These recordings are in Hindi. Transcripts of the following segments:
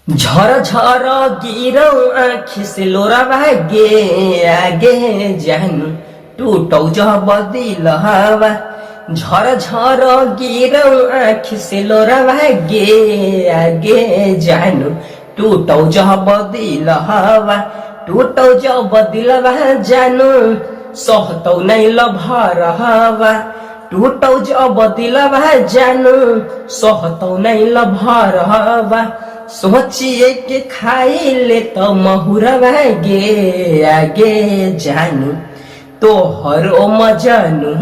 झर झर गिरौ आँखि से लोरा भागे आगे जानु टूटौ जब दिल हवा। झर झर गिरौ आँखि से लोरा भागे आगे जानु टूटौ जब दिल हवा। टूटौ जब दिल जानु सहतौ नै लभर हवा। टूटौ जब दिल जानु सहतौ नै लभर हवा। सोचिए के खाई ले तो महुरा भागे आगे जानू तो हरो मजानू।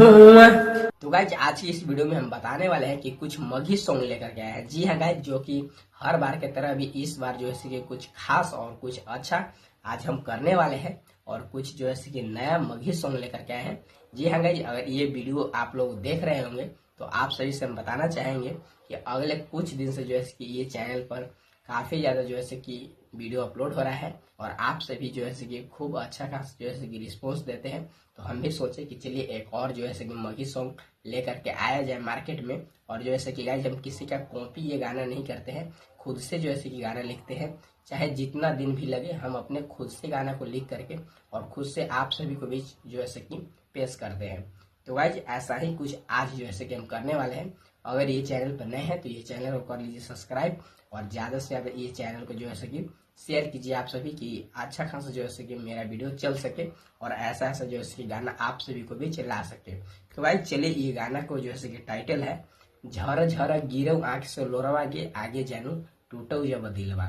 तो गाइज आज की इस वीडियो में हम बताने वाले हैं कि कुछ मघी सॉन्ग लेकर के आए हैं। जी हाँ गाइज, जो कि हर बार की तरह भी इस बार जो है कि कुछ खास और कुछ अच्छा आज हम करने वाले हैं और कुछ जो है कि नया मघी सॉन्ग लेकर के आए हैं। जी हाँ गाइज, अगर ये वीडियो आप लोग देख रहे होंगे तो आप सभी से हम बताना चाहेंगे कि अगले कुछ दिन से जो है कि ये चैनल पर काफी ज्यादा जो है कि वीडियो अपलोड हो रहा है और आप सभी जो है कि खूब अच्छा खास जो है कि रिस्पॉन्स देते हैं। तो हम भी सोचे कि चलिए एक और जो है कि मघी सॉन्ग लेकर के आया जाए मार्केट में। और जो है कि गाइस हम किसी का कॉपी ये गाना नहीं करते हैं, खुद से जो है कि गाना लिखते हैं। चाहे जितना दिन भी लगे हम अपने खुद से गाना को लिख करके और खुद से आप सभी को भी जो है कि पेश करते हैं। तो गाइस ऐसा ही कुछ आज जो है कि हम करने वाले हैं। अगर ये चैनल पर नए हैं तो ये चैनल को कर लीजिए सब्सक्राइब और ज्यादा से ज्यादा ये चैनल को जो है कि शेयर कीजिए आप सभी की अच्छा खासा जो है कि मेरा वीडियो चल सके और ऐसा ऐसा जो है कि गाना आप सभी को भी चला सके। तो भाई चलिए, ये गाना को जो है कि टाइटल है झर झर गिरौ आँख से लोरवा गे आगे जानू टूटौ जब दिलवा।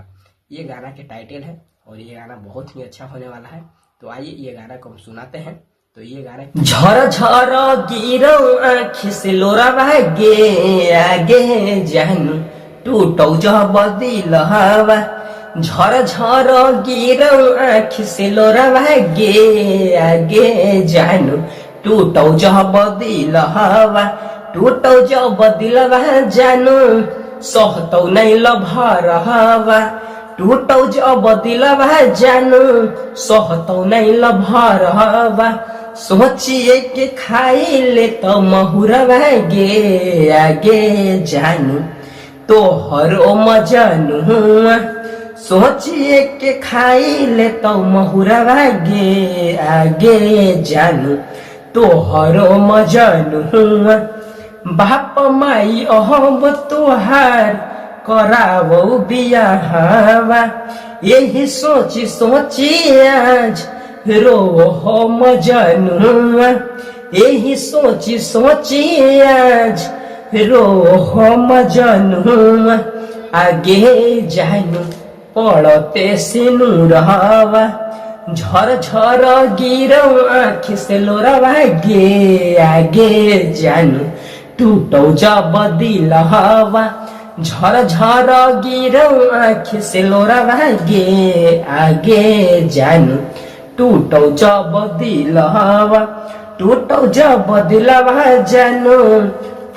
ये गाना के टाइटल है और ये गाना बहुत ही अच्छा होने वाला है। तो आइए ये गाना को हम सुनाते हैं। तो ये गाना झर झर गिरौ आँख से लोरा भागे आगे जानू टूटौ जब दिल हवा। झर झर गिरौ आँख से लोरा भागे आगे जानू टूटौ जब दिल हवा। टूटौ जब दिल जानू सहतौ नै लभर हवा। टूटौ जब दिल जानू सहतौ नै लभर हवा। सोचिए के खाई ले तो महुरा भागे आगे जानू तो हरो मजानू। सोचिए के खाई ले तो महुरा भागे आगे जानू तो हरो मजानू। बाप माई अहब तोहार करावो बियाहवा। यही सोची सोची आज रो हो मजानू। यही सोची सोची आज रो हो मजानू। आगे जानू पड़ते सिनूर हवा। झर झर गिरौ आँख से लोरा भागे आगे जानू टूटौ जब दिल हवा। झर झर गिरौ आँख से लोरा भागे आगे जानू टूटौ जब दिल हवा। टूटौ जब दिल जानू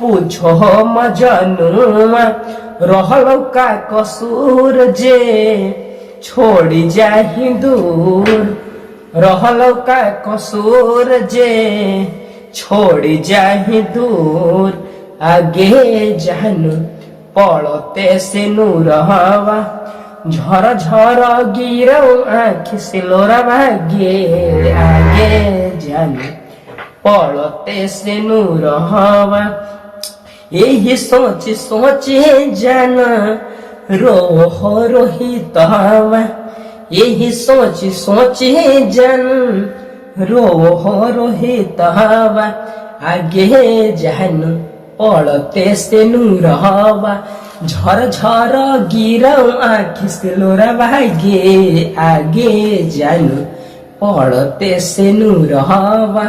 पूछो मजानू। रहलौ का कसूर जे छोड़ी जाहि दूर। रहलौ का कसूर जे छोड़ी जाहि दूर। आगे जानू पड़ते से नूर हवा। झर झर गिरौ आँख से लोरा भागे आगे जानू पड़ते से नूर हवा। यही सोच सोचे जाना रो हो रोहित हवा। यही सोच सोचे जाना रो हो रोहित हवा। आगे जानू पड़ते से नूर हवा। झर झर गिरौ आँख से लोरा भागे आगे जानू पड़ते से नूर हवा।